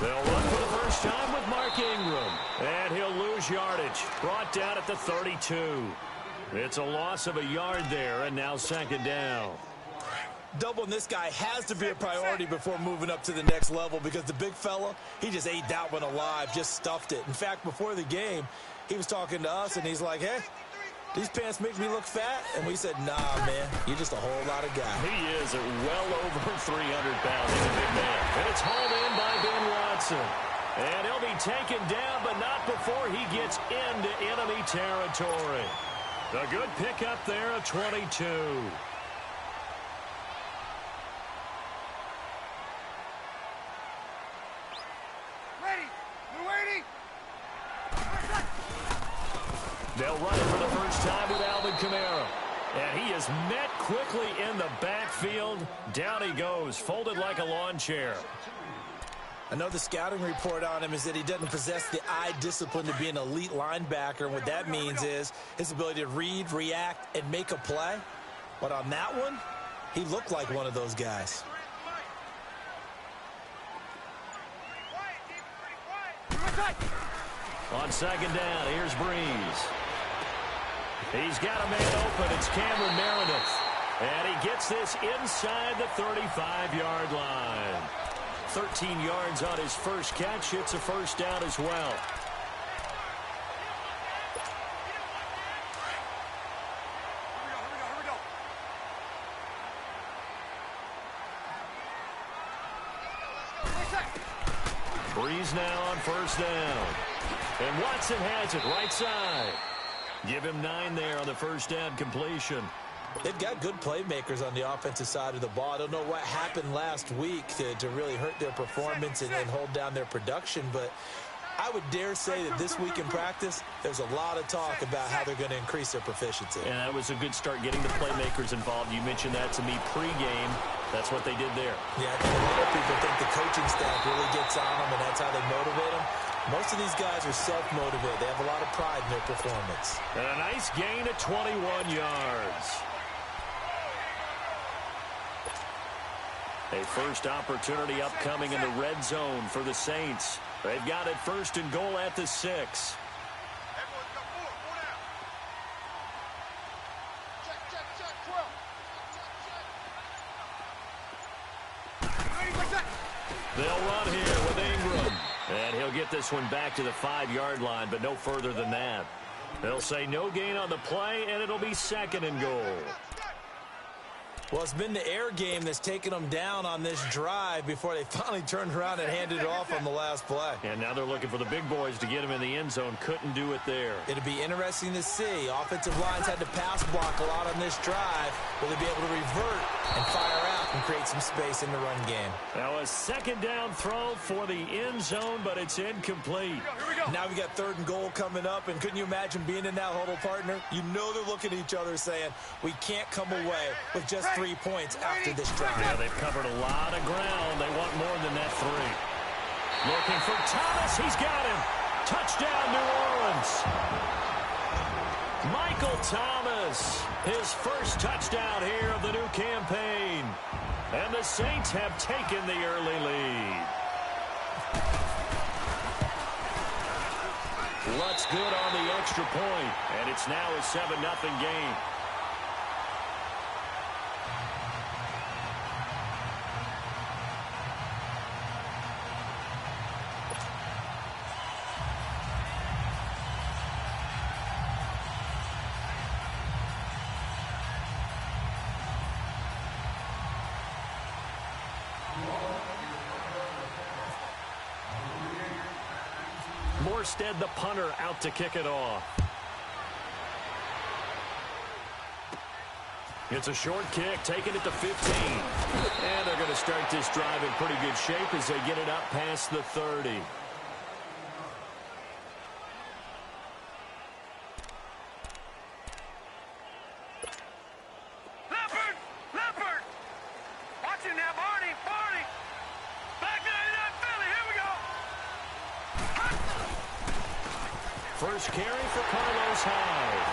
They'll run for the first time with Mark Ingram. And he'll lose yardage. Brought down at the 32. It's a loss of a yard there, and now second down. Doubling this guy has to be a priority before moving up to the next level because the big fella, he just ate that one alive, just stuffed it. In fact, before the game, he was talking to us, and he's like, hey, these pants make me look fat? And we said, nah, man, you're just a whole lot of guy. He is at well over 300 pounds. He's a big man. And it's hauled in by Ben Watson. And he'll be taken down, but not before he gets into enemy territory. A good pickup there of 22. They'll run it for the first time with Alvin Kamara. And he is met quickly in the backfield. Down he goes, folded like a lawn chair. I know the scouting report on him is that he doesn't possess the eye discipline to be an elite linebacker. And what that means is his ability to read, react, and make a play. But on that one, he looked like one of those guys. On second down, here's Breeze. He's got a man open. It's Cameron Meredith. And he gets this inside the 35-yard line. 13 yards on his first catch. It's a first down as well. Breeze now on first down. And Watson has it right side. Give him 9 there on the first down completion. They've got good playmakers on the offensive side of the ball. I don't know what happened last week to really hurt their performance and hold down their production, but I would dare say that this week in practice, there's a lot of talk about how they're going to increase their proficiency. And that was a good start getting the playmakers involved. You mentioned that to me pregame. That's what they did there. Yeah, I think a lot of people think the coaching staff really gets on them, and that's how they motivate them. Most of these guys are self-motivated. They have a lot of pride in their performance. And a nice gain of 21 yards. A first opportunity upcoming in the red zone for the Saints. They've got it first and goal at the 6. They'll run here with Ingram. And he'll get this one back to the 5-yard line, but no further than that. They'll say no gain on the play, and it'll be second and goal. Well, it's been the air game that's taken them down on this drive before they finally turned around and handed it off on the last play. And now they're looking for the big boys to get him in the end zone. Couldn't do it there. It'll be interesting to see. Offensive lines had to pass block a lot on this drive. Will they be able to revert and fire out and create some space in the run game? Now a second down throw for the end zone, but it's incomplete. Here we go. Now we got third and goal coming up, and couldn't you imagine being in that huddle, partner? You know they're looking at each other saying, we can't come away with just 3 points after this drive. Yeah, they've covered a lot of ground. They want more than that 3. Looking for Thomas. He's got him. Touchdown, New Orleans. Michael Thomas, his first touchdown here of the new campaign. And the Saints have taken the early lead. Lutz good on the extra point, and it's now a 7-0 game. Morstead, the punter, out to kick it off. It's a short kick, taking it to 15. And they're going to start this drive in pretty good shape as they get it up past the 30. First carry for Carlos Hyde.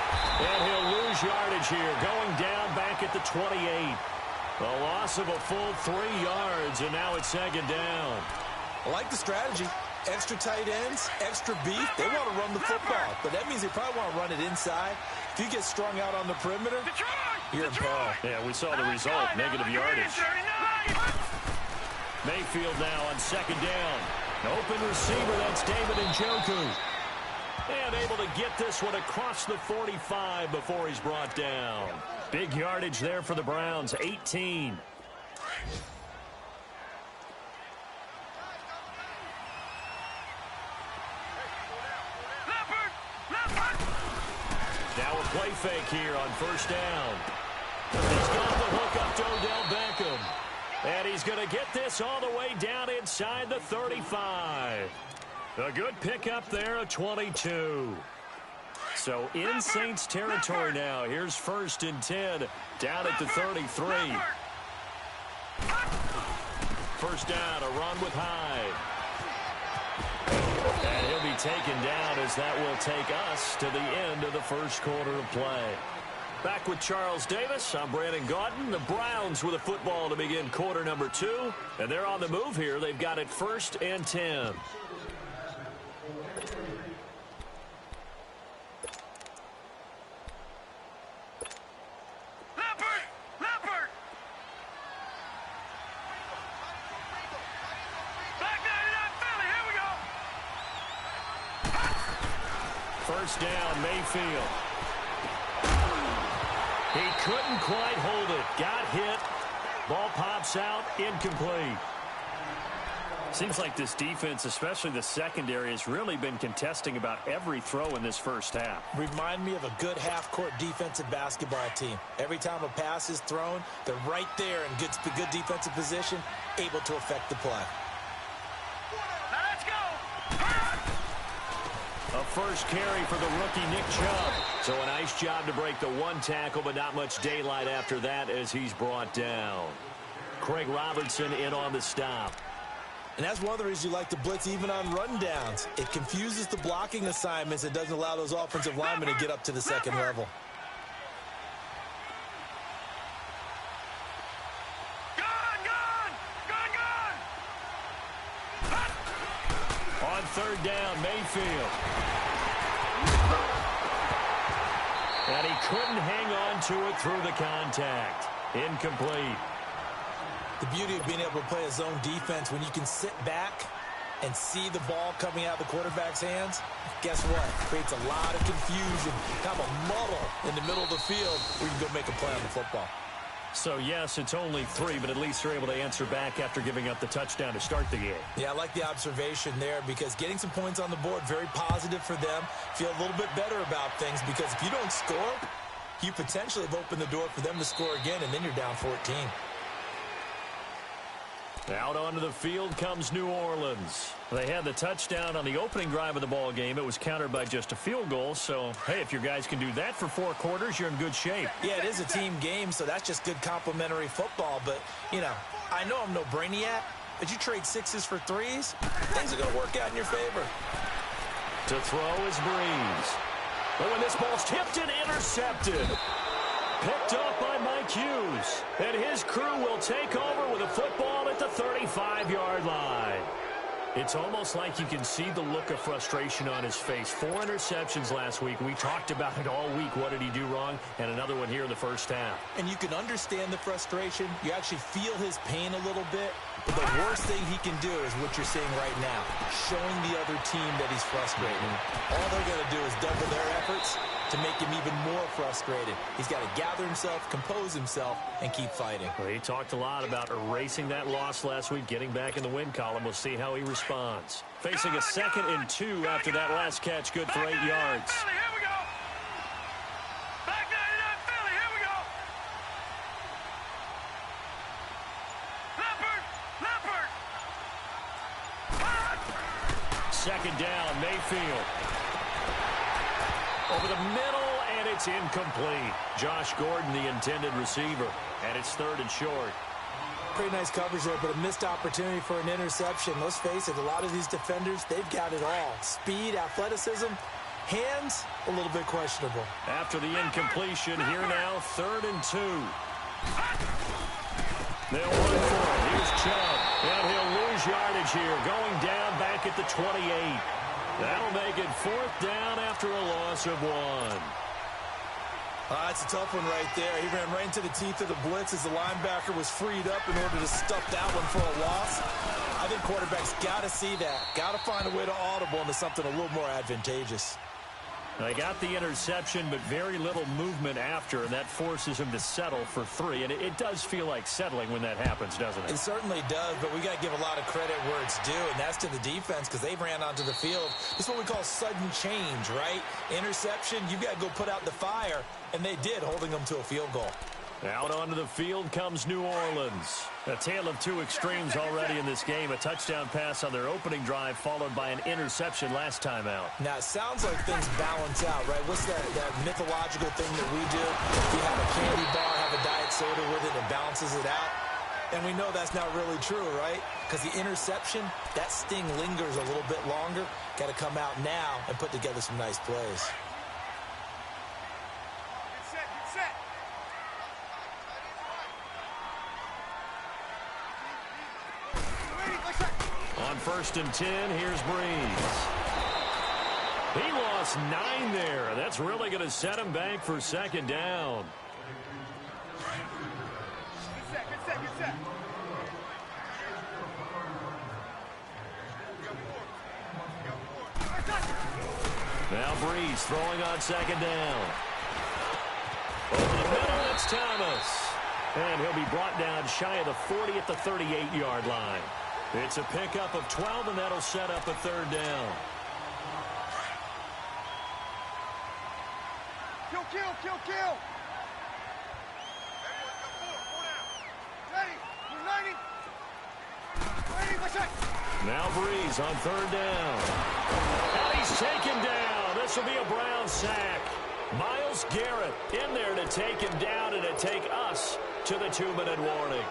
And he'll lose yardage here, going down back at the 28. A loss of a full 3 yards, and now it's second down. I like the strategy. Extra tight ends, extra beef. They want to run the football, but that means they probably want to run it inside. If you get strung out on the perimeter, you're in peril. Yeah, we saw the result, negative yardage. Mayfield now on second down. An open receiver, that's David Njoku. And able to get this one across the 45 before he's brought down. Big yardage there for the Browns, 18. Now a play fake here on first down. He's got the hook up to Odell Beckham. And he's going to get this all the way down inside the 35. A good pickup there of 22. So in Saints territory now. Here's 1st and 10 down at the 33. First down, a run with Hyde. And he'll be taken down as that will take us to the end of the first quarter of play. Back with Charles Davis, I'm Brandon Gaudin. The Browns with a football to begin quarter number 2. And they're on the move here. They've got it 1st and 10. First down, Mayfield. He couldn't quite hold it. Got hit. Ball pops out, incomplete. Seems like this defense, especially the secondary, has really been contesting about every throw in this first half. Remind me of a good half-court defensive basketball team. Every time a pass is thrown, they're right there in good defensive position, able to affect the play. A first carry for the rookie Nick Chubb. So a nice job to break the one tackle, but not much daylight after that as he's brought down. Craig Robertson in on the stop. And that's one of the reasons you like to blitz even on rundowns. It confuses the blocking assignments. It doesn't allow those offensive linemen to get up to the second level. On third down, Mayfield. And he couldn't hang on to it through the contact. Incomplete. The beauty of being able to play a zone defense when you can sit back and see the ball coming out of the quarterback's hands, guess what? It creates a lot of confusion, kind of a muddle in the middle of the field where you can go make a play on the football. So, yes, it's only 3, but at least they're able to answer back after giving up the touchdown to start the game. Yeah, I like the observation there because getting some points on the board, very positive for them. Feel a little bit better about things because if you don't score, you potentially have opened the door for them to score again, and then you're down 14. Out onto the field comes New Orleans. They had the touchdown on the opening drive of the ball game. It was countered by just a field goal. So, hey, if your guys can do that for 4 quarters, you're in good shape. Yeah, it is a team game, so that's just good complimentary football. But, you know, I know I'm no brainiac, but you trade 6s for 3s, things are going to work out in your favor. To throw is Breeze. But when this ball's tipped and intercepted. Picked up by Mike Hughes. And his crew will take over with a football at the 35-yard line. It's almost like you can see the look of frustration on his face. 4 interceptions last week. We talked about it all week. What did he do wrong? And another one here in the first half. And you can understand the frustration. You actually feel his pain a little bit. But the worst thing he can do is what you're seeing right now, showing the other team that he's frustrated. All they're going to do is double their efforts to make him even more frustrated. He's got to gather himself, compose himself, and keep fighting. Well, he talked a lot about erasing that loss last week, getting back in the win column. We'll see how he responds. Facing a 2nd and 2 after that last catch, good for 8 yards. Second down, Mayfield. Over the middle, and it's incomplete. Josh Gordon, the intended receiver, and it's 3rd and short. Pretty nice coverage there, but a missed opportunity for an interception. Let's face it, a lot of these defenders, they've got it all. Speed, athleticism, hands, a little bit questionable. After the incompletion, here now, 3rd and 2. They'll run for it. Here's Chubb, and he'll lose his yardage here, going down back at the 28. That'll make it 4th down after a loss of 1. That's a tough one right there. He ran right into the teeth of the blitz as the linebacker was freed up in order to stuff that one for a loss. I think quarterbacks got to see that. Got to find a way to audible into something a little more advantageous. They got the interception, but very little movement after, and that forces him to settle for 3. And it does feel like settling when that happens, doesn't it? It certainly does, but we got to give a lot of credit where it's due, and that's to the defense because they ran onto the field. It's what we call sudden change, right? Interception, you got to go put out the fire, and they did, holding them to a field goal. Out onto the field comes New Orleans. A tale of two extremes already in this game. A touchdown pass on their opening drive followed by an interception last time out. Now, it sounds like things balance out, right? What's that mythological thing that we do? You have a candy bar, have a diet soda with it, and balances it out. And we know that's not really true, right? Because the interception, that sting lingers a little bit longer. Got to come out now and put together some nice plays. On 1st and 10, here's Breeze. He lost 9 there. That's really going to set him back for 2nd down. Good set. Now Breeze throwing on 2nd down. Over the middle, it's Thomas. And he'll be brought down shy of the 40 at the 38-yard line. It's a pickup of 12, and that'll set up a 3rd down. Kill. Ready. Now Breeze on 3rd down. And he's taken down. This will be a Brown sack. Myles Garrett in there to take him down and to take us to the 2-minute warning.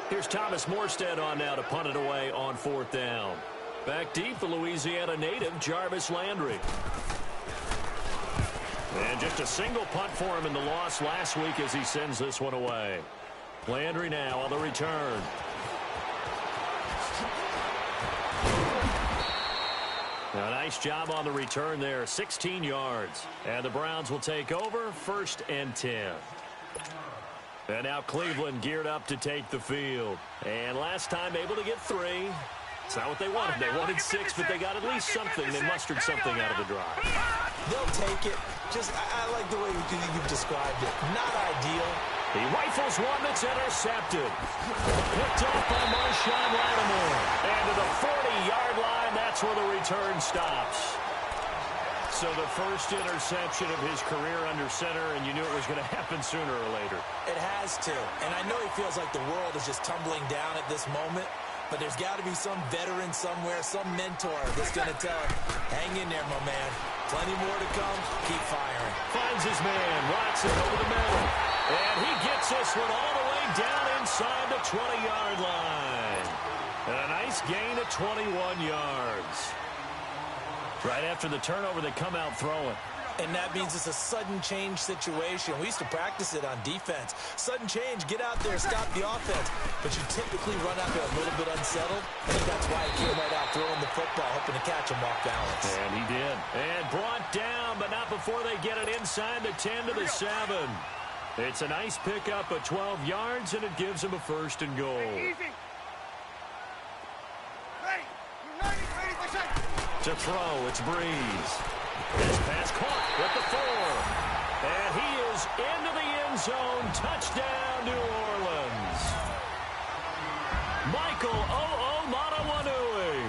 Here's Thomas Morstead on now to punt it away on 4th down. Back deep, the Louisiana native, Jarvis Landry. And just a single punt for him in the loss last week as he sends this one away. Landry now on the return. A nice job on the return there, 16 yards. And the Browns will take over, 1st and 10. And now Cleveland geared up to take the field. And last time able to get 3. It's not what they wanted. They wanted 6, but they got at least something. They mustered something out of the drive. They'll take it. I like the way you've described it. Not ideal. He rifles one that's intercepted. Picked off by Marshawn Lattimore. And to the 40-yard line, that's where the return stops. So the first interception of his career under center, and you knew it was going to happen sooner or later. It has to. And I know he feels like the world is just tumbling down at this moment, but there's got to be some veteran somewhere, some mentor that's going to tell him, hang in there, my man. Plenty more to come. Keep firing. Finds his man. Rocks it over the middle. And he gets this one all the way down inside the 20-yard line. And a nice gain of 21 yards. Right after the turnover, they come out throwing. And that means it's a sudden change situation. We used to practice it on defense. Sudden change, get out there, stop the offense. But you typically run out there a little bit unsettled. I think that's why he came right out throwing the football, hoping to catch him off balance. And he did. And brought down, but not before they get it inside the 10 to the 7. It's a nice pickup of 12 yards, and it gives him a 1st and goal. Easy. Ready. To throw, it's Breeze. This pass caught with the 4. And he is into the end zone. Touchdown, New Orleans. Michael O'Manawanui.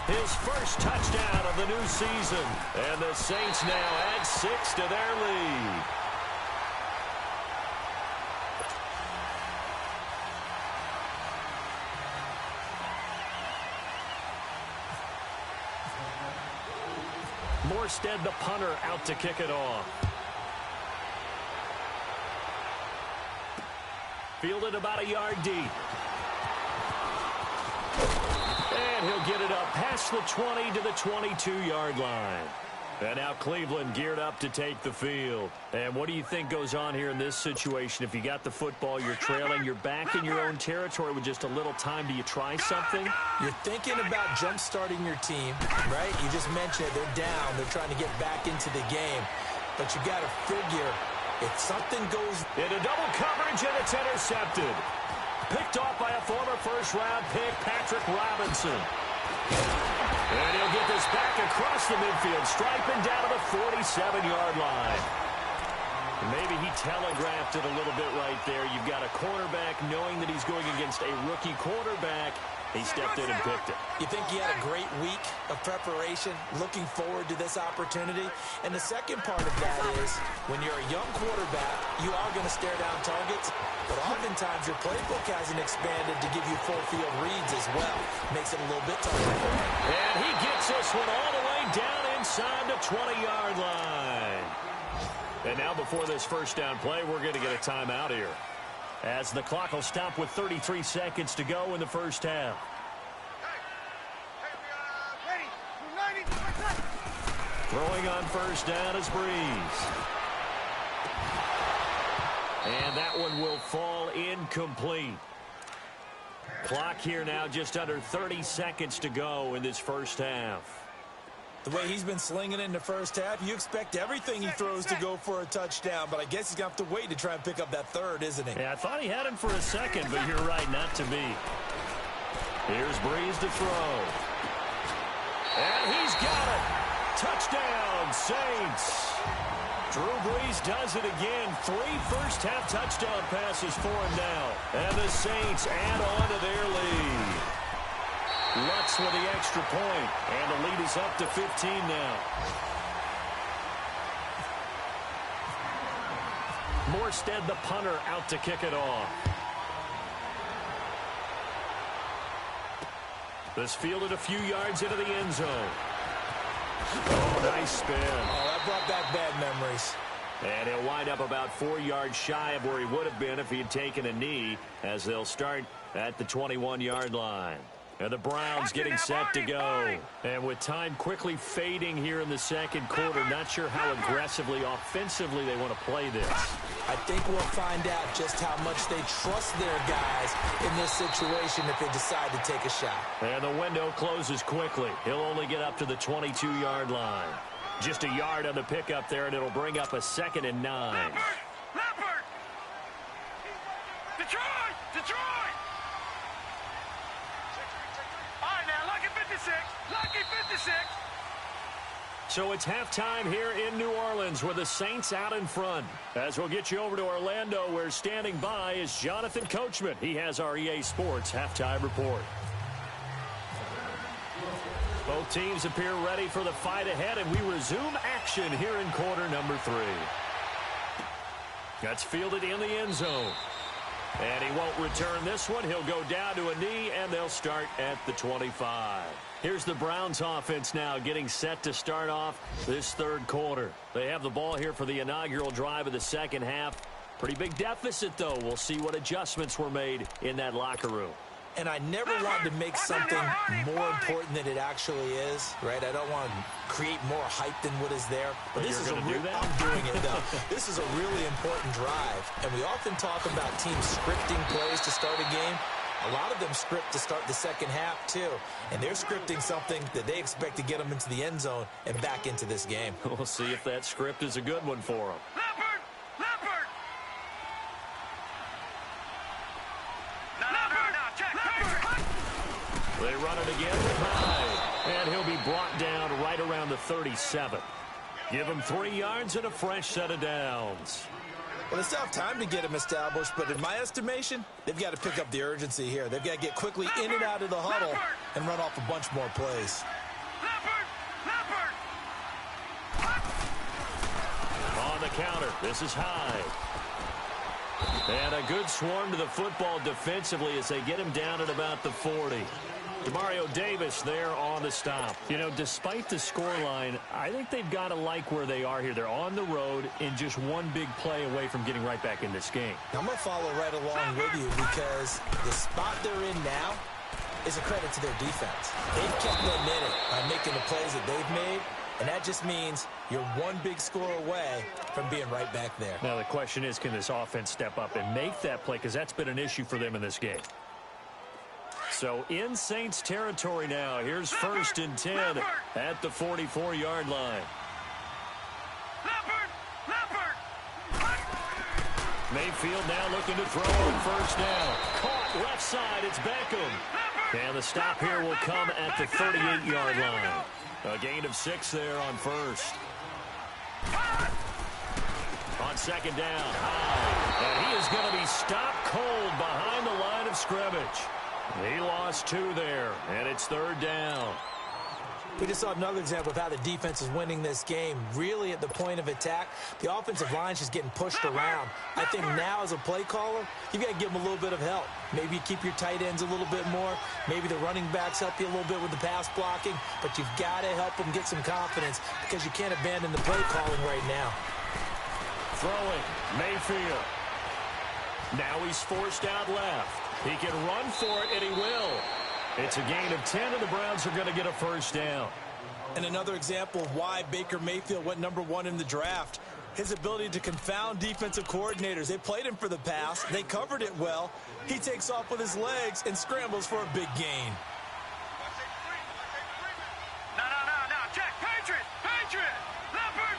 His first touchdown of the new season. And the Saints now add 6 to their lead. Morstead, the punter, out to kick it off. Fielded about a yard deep. And he'll get it up past the 20 to the 22-yard line. And now Cleveland geared up to take the field. And what do you think goes on here in this situation? If you got the football, you're trailing, you're back in your own territory with just a little time. Do you try something? You're thinking about jump-starting your team, right? You just mentioned it. They're down. They're trying to get back into the game. But you got to figure if something goes into double coverage and it's intercepted. Picked off by a former first-round pick, Patrick Robinson. And he'll get this back across the midfield, striping down to the 47-yard line. Maybe he telegraphed it a little bit right there. You've got a cornerback knowing that he's going against a rookie quarterback. He stepped in and picked it. You think he had a great week of preparation, looking forward to this opportunity? And the second part of that is, when you're a young quarterback, you are going to stare down targets, but oftentimes your playbook hasn't expanded to give you full field reads as well. Makes it a little bit tougher. And he gets this one all the way down inside the 20-yard line. And now before this first down play, we're going to get a timeout here, as the clock will stop with 33 seconds to go in the first half. Ready. 90. Throwing on first down is Breeze. And that one will fall incomplete. Clock here now just under 30 seconds to go in this first half. The way he's been slinging it in the first half, you expect everything he throws to go for a touchdown, but I guess he's going to have to wait to try and pick up that third, isn't he? Yeah, I thought he had him for a second, but you're right, not to be. Here's Breeze to throw. And he's got it. Touchdown, Saints. Drew Brees does it again. 3 first-half touchdown passes for him now. And the Saints add on to their lead. Lutz with the extra point, and the lead is up to 15 now. Morstead, the punter, out to kick it off. This fielded a few yards into the end zone. Oh, nice spin. Oh, that brought back bad memories. And he'll wind up about 4 yards shy of where he would have been if he had taken a knee, as they'll start at the 21-yard line. And the Browns getting set to go. And with time quickly fading here in the second quarter, not sure how aggressively, offensively they want to play this. I think we'll find out just how much they trust their guys in this situation if they decide to take a shot. And the window closes quickly. He'll only get up to the 22-yard line. Just a yard on the pickup there, and it'll bring up a 2nd and 9. Leopard! Detroit! Detroit! All right, now, lucky 56. Lucky 56. So it's halftime here in New Orleans with the Saints out in front. As we'll get you over to Orlando, where standing by is Jonathan Coachman. He has our EA Sports halftime report. Both teams appear ready for the fight ahead, and we resume action here in quarter number 3. That's fielded in the end zone. And he won't return this one. He'll go down to a knee, and they'll start at the 25. Here's the Browns offense now getting set to start off this third quarter. They have the ball here for the inaugural drive of the second half. Pretty big deficit, though. We'll see what adjustments were made in that locker room. And I never want to make something more important than it actually is, right? I don't want to create more hype than what is there. But this is I'm doing it, though. This is a really important drive. And we often talk about teams scripting plays to start a game. A lot of them script to start the second half, too. And they're scripting something that they expect to get them into the end zone and back into this game. We'll see if that script is a good one for them. Leopard! Leopard! No, check. They run it again with Hyde. And he'll be brought down right around the 37. Give him 3 yards and a fresh set of downs. Well, it's tough time to get him established, but in my estimation, they've got to pick up the urgency here. They've got to get quickly in and out of the huddle and run off a bunch more plays. On the counter, this is Hyde. And a good swarm to the football defensively as they get him down at about the 40. Demario Davis there on the stop. You know, despite the scoreline, I think they've got to like where they are here. They're on the road and just one big play away from getting right back in this game. I'm going to follow right along with you because the spot they're in now is a credit to their defense. They've kept them in it by making the plays that they've made, And that just means you're one big score away from being right back there. Now the question is, can this offense step up and make that play? Because that's been an issue for them in this game. So in Saints territory now. Here's 1st and 10 at the 44-yard line. Mayfield now looking to throw on 1st down. Caught left side. It's Beckham. And the stop here will come at the 38-yard line. A gain of 6 there on 1st. On 2nd down. And he is going to be stopped cold behind the line of scrimmage. He lost 2 there, and it's 3rd down. We just saw another example of how the defense is winning this game. Really at the point of attack, the offensive line is just getting pushed around. I think now as a play caller, you've got to give them a little bit of help. Maybe you keep your tight ends a little bit more. Maybe the running backs help you a little bit with the pass blocking. But you've got to help them get some confidence because you can't abandon the play calling right now. Throwing, Mayfield. Now he's forced out left. He can run for it, and he will. It's a gain of 10, and the Browns are going to get a 1st down. And another example of why Baker Mayfield went #1 in the draft. His ability to confound defensive coordinators. They played him for the pass. They covered it well. He takes off with his legs and scrambles for a big gain. No. Check. Patriot. Leopard.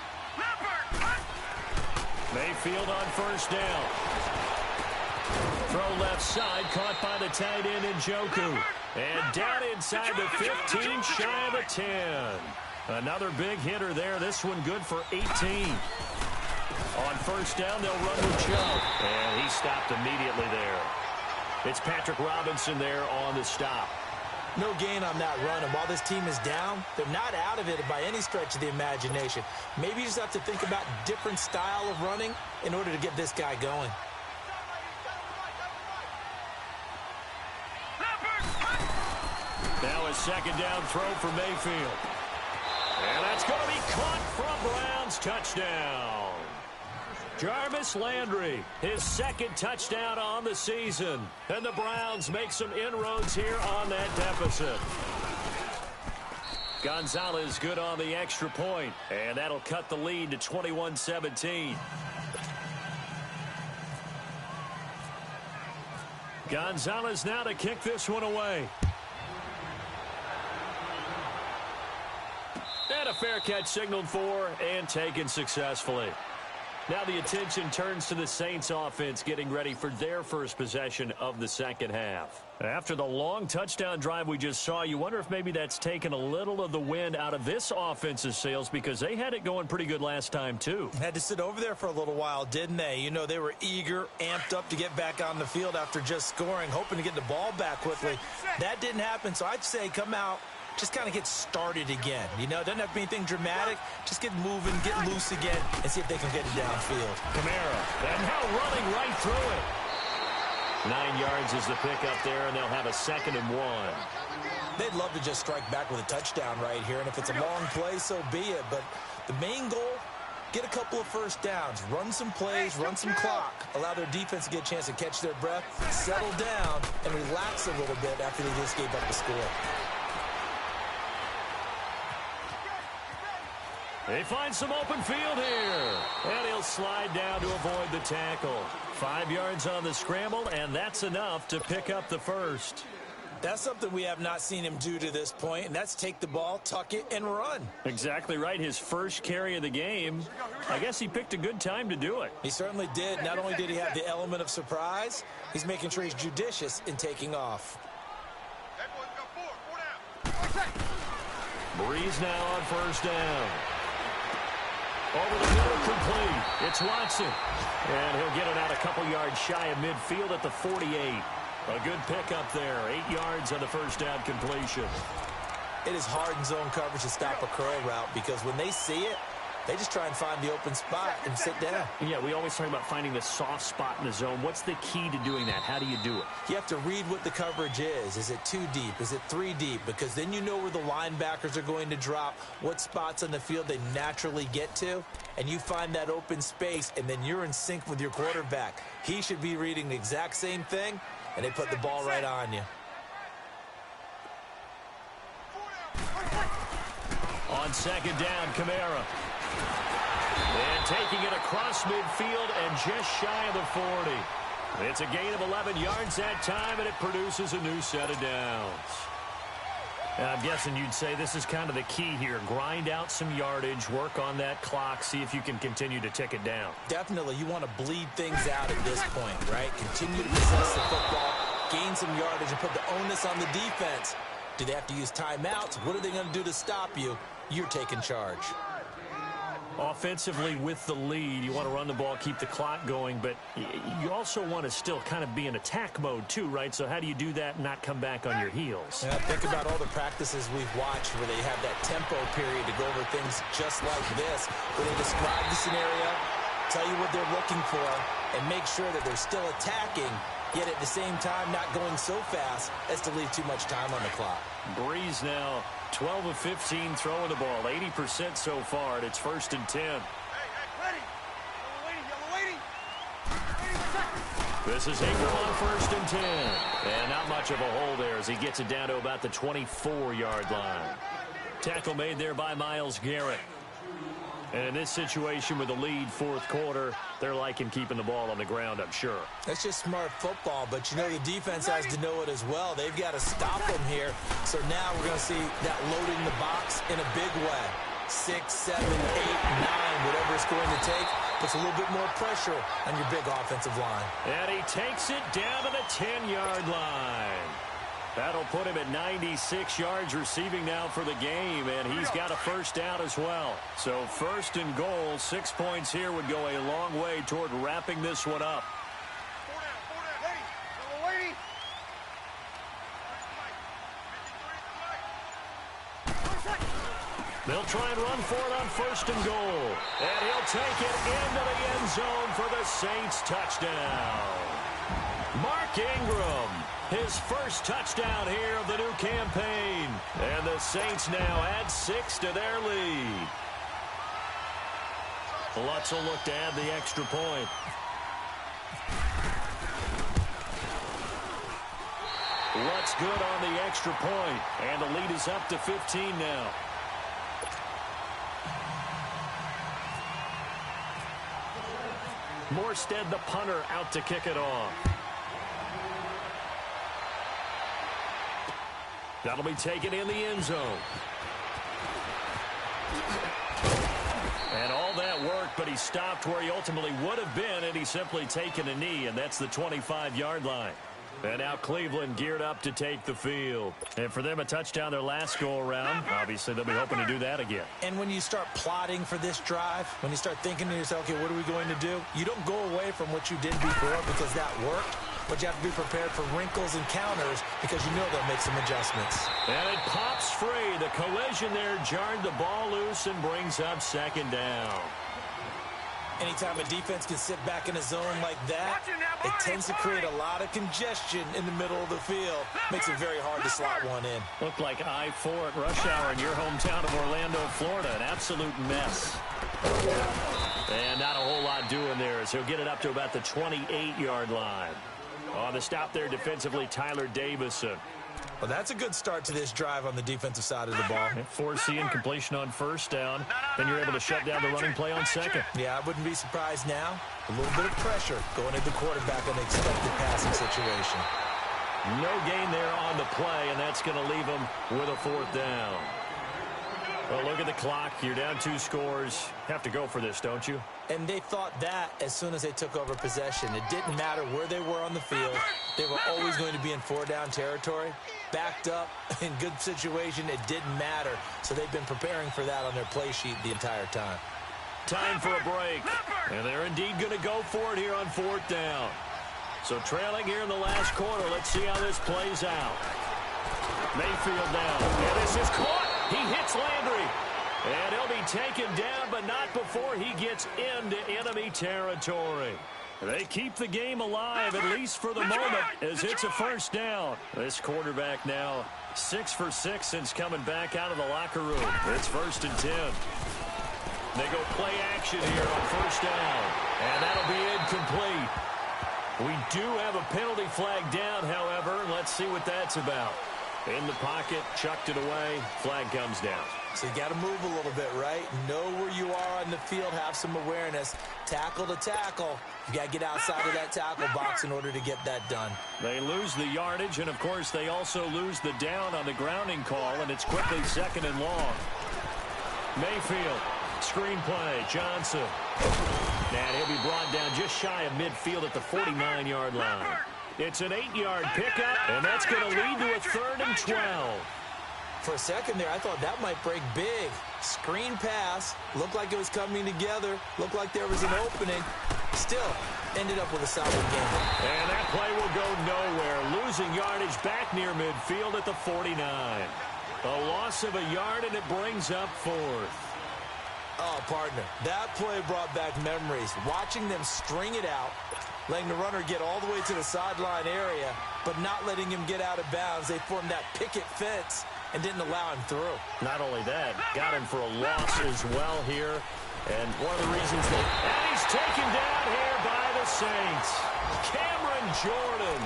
Mayfield on 1st down. Throw left side, caught by the tight end Njoku. And down inside the 15, shy of a 10. Another big hitter there. This one good for 18. On 1st down, they'll run with Chubb. And he stopped immediately there. It's Patrick Robinson there on the stop. No gain on that run, and while this team is down, they're not out of it by any stretch of the imagination. Maybe you just have to think about different style of running in order to get this guy going. Now a 2nd down throw for Mayfield. And that's going to be caught from Browns. Touchdown. Jarvis Landry, his 2nd touchdown on the season. And the Browns make some inroads here on that deficit. Gonzalez good on the extra point. And that'll cut the lead to 21-17. Gonzalez now to kick this one away. And a fair catch signaled for and taken successfully. Now the attention turns to the Saints offense getting ready for their first possession of the 2nd half. After the long touchdown drive we just saw, you wonder if maybe that's taken a little of the wind out of this offense's sails because they had it going pretty good last time too. Had to sit over there for a little while, didn't they? You know, they were eager, amped up to get back on the field after just scoring, hoping to get the ball back quickly. That didn't happen, so I'd say come out, just kind of get started again. You know, it doesn't have to be anything dramatic. Just get moving, get loose again, and see if they can get it downfield. Kamara, and now running right through it. 9 yards is the pickup there, and they'll have a 2nd and 1. They'd love to just strike back with a touchdown right here, and if it's a long play, so be it. But the main goal, get a couple of 1st downs, run some plays, run some clock, allow their defense to get a chance to catch their breath, settle down, and relax a little bit after they just gave up the score. They find some open field here. And he'll slide down to avoid the tackle. 5 yards on the scramble, and that's enough to pick up the 1st. That's something we have not seen him do to this point, and that's take the ball, tuck it, and run. Exactly right. His first carry of the game. I guess he picked a good time to do it. He certainly did. Not only did he have the element of surprise, he's making sure he's judicious in taking off. Breeze now on 1st down. Over the middle, complete. It's Watson. And he'll get it out a couple yards shy of midfield at the 48. A good pickup there. 8 yards on the 1st down completion. It is hard in zone coverage to stop a curl route because when they see it, they just try and find the open spot and sit down. Yeah, we always talk about finding the soft spot in the zone. What's the key to doing that? How do you do it? You have to read what the coverage is. Is it 2 deep? Is it 3 deep? Because then you know where the linebackers are going to drop, what spots on the field they naturally get to, and you find that open space, and then you're in sync with your quarterback. He should be reading the exact same thing, and they put the ball right on you. On On second down, Kamara. And taking it across midfield and just shy of the 40. It's a gain of 11 yards that time, and it produces a new set of downs. I'm guessing you'd say this is kind of the key here. Grind out some yardage, work on that clock, see if you can continue to tick it down. Definitely. You want to bleed things out at this point, right? Continue to possess the football, gain some yardage, and put the onus on the defense. Do they have to use timeouts? What are they going to do to stop you? You're taking charge. Offensively, with the lead, you want to run the ball, keep the clock going, but you also want to still kind of be in attack mode too, right? So how do you do that and not come back on your heels? Yeah, think about all the practices we've watched where they have that tempo period to go over things just like this, where they describe the scenario, tell you what they're looking for, and make sure that they're still attacking, yet at the same time not going so fast as to leave too much time on the clock. Breeze now 12 of 15 throwing the ball, 80% so far, and it's 1st and 10. Ready. Yellow waiting. This is Ingram on 1st and 10. And not much of a hole there as he gets it down to about the 24-yard line. Tackle made there by Myles Garrett. And in this situation with the lead, 4th quarter, they're liking keeping the ball on the ground, I'm sure. That's just smart football, but you know the defense has to know it as well. They've got to stop them here. So now we're going to see that loading the box in a big way. 6, 7, 8, 9, whatever it's going to take, puts a little bit more pressure on your big offensive line. And he takes it down to the 10-yard line. That'll put him at 96 yards receiving now for the game, and he's got a first down as well. So 1st and goal, 6 points here would go a long way toward wrapping this one up. 4 down. Ready. Yellow waiting. They'll try and run for it on 1st and goal. And he'll take it into the end zone for the Saints touchdown. Mark Ingram, his first touchdown here of the new campaign. And the Saints now add 6 to their lead. Lutz will look to add the extra point. Lutz good on the extra point. And the lead is up to 15 now. Morstead, the punter, out to kick it off. That'll be taken in the end zone. And all that work, but he stopped where he ultimately would have been, and he's simply taken a knee, and that's the 25-yard line. And now Cleveland geared up to take the field. And for them, a touchdown their last go-around. Obviously, they'll be hoping to do that again. And when you start plotting for this drive, when you start thinking to yourself, okay, what are we going to do? You don't go away from what you did before because that worked. But you have to be prepared for wrinkles and counters because you know they'll make some adjustments. And it pops free. The collision there jarred the ball loose and brings up 2nd down. Anytime a defense can sit back in a zone like that, it tends to create a lot of congestion in the middle of the field. Makes it very hard to slot one in. Looked like I-4 at rush hour in your hometown of Orlando, Florida. An absolute mess. And not a whole lot doing there as he'll get it up to about the 28-yard line. On the stop there defensively, Tyler Davison. Well, that's a good start to this drive on the defensive side of the ball. Forcing completion on 1st down. Then you're able to shut down the running play on 2nd. Yeah, I wouldn't be surprised now. A little bit of pressure going at the quarterback in an expected passing situation. No gain there on the play, and that's going to leave him with a 4th down. Well, look at the clock. You're down 2 scores. Have to go for this, don't you? And they thought that as soon as they took over possession. It didn't matter where they were on the field. They were always going to be in 4-down territory. Backed up, in good situation, it didn't matter. So they've been preparing for that on their play sheet the entire time. Time for a break. And they're indeed going to go for it here on 4th down. So trailing here in the last quarter. Let's see how this plays out. Mayfield down. And this is caught. He hits Landry. And he'll be taken down, but not before he gets into enemy territory. They keep the game alive, at least for the moment, as it's a 1st down. This quarterback now 6 for 6 since coming back out of the locker room. It's 1st and 10. They go play action here on 1st down. And that'll be incomplete. We do have a penalty flag down, however. Let's see what that's about. In the pocket, chucked it away. Flag comes down. So you got to move a little bit, right? Know where you are on the field, have some awareness. Tackle to tackle. You got to get outside of that tackle box in order to get that done. They lose the yardage, and, of course, they also lose the down on the grounding call, and it's quickly 2nd and long. Mayfield, screenplay, Johnson. And he'll be brought down just shy of midfield at the 49-yard line. It's an 8-yard pickup, and that's going to lead to a 3rd and 12. For a second there, I thought that might break big. Screen pass. Looked like it was coming together. Looked like there was an opening. Still, ended up with a solid game. And that play will go nowhere. Losing yardage back near midfield at the 49. A loss of a yard, and it brings up 4th. Oh, partner, that play brought back memories. Watching them string it out, letting the runner get all the way to the sideline area, but not letting him get out of bounds. They formed that picket fence and didn't allow him through. Not only that, got him for a loss as well here. And one of the reasons that... And he's taken down here by the Saints. Cameron Jordan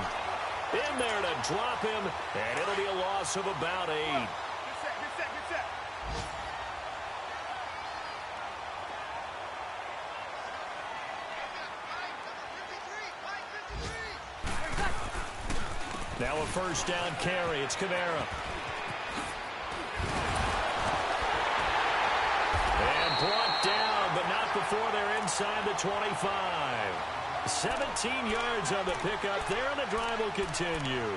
in there to drop him, and it'll be a loss of about 8. Get set. Now a 1st down carry. It's Kamara. And brought down, but not before they're inside the 25. 17 yards on the pickup there, and the drive will continue.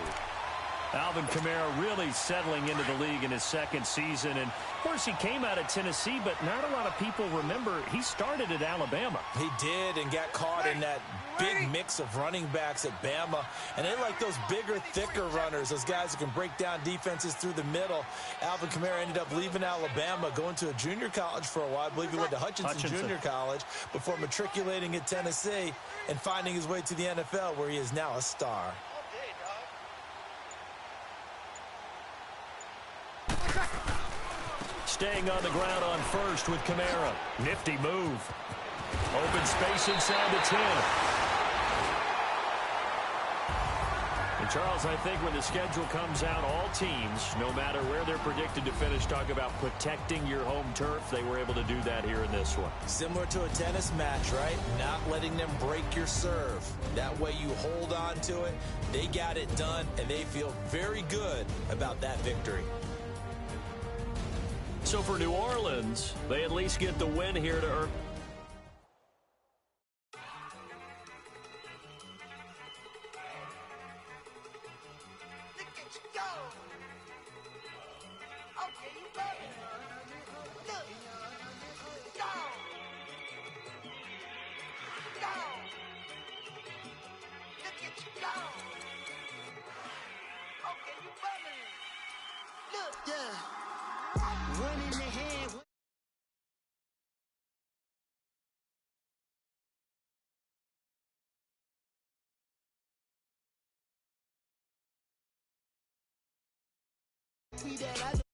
Alvin Kamara really settling into the league in his 2nd season. And, of course, he came out of Tennessee, but not a lot of people remember he started at Alabama. He did, and got caught in that big mix of running backs at Bama. And they like those bigger, thicker runners, those guys who can break down defenses through the middle. Alvin Kamara ended up leaving Alabama, going to a junior college for a while. I believe he went to Hutchinson Junior College before matriculating at Tennessee and finding his way to the NFL, where he is now a star. Staying on the ground on 1st with Kamara. Nifty move. Open space inside the 10. And Charles, I think when the schedule comes out, all teams, no matter where they're predicted to finish, talk about protecting your home turf. They were able to do that here in this one. Similar to a tennis match, right? Not letting them break your serve. That way you hold on to it. They got it done, and they feel very good about that victory. So for New Orleans, they at least get the win here to earn. See that I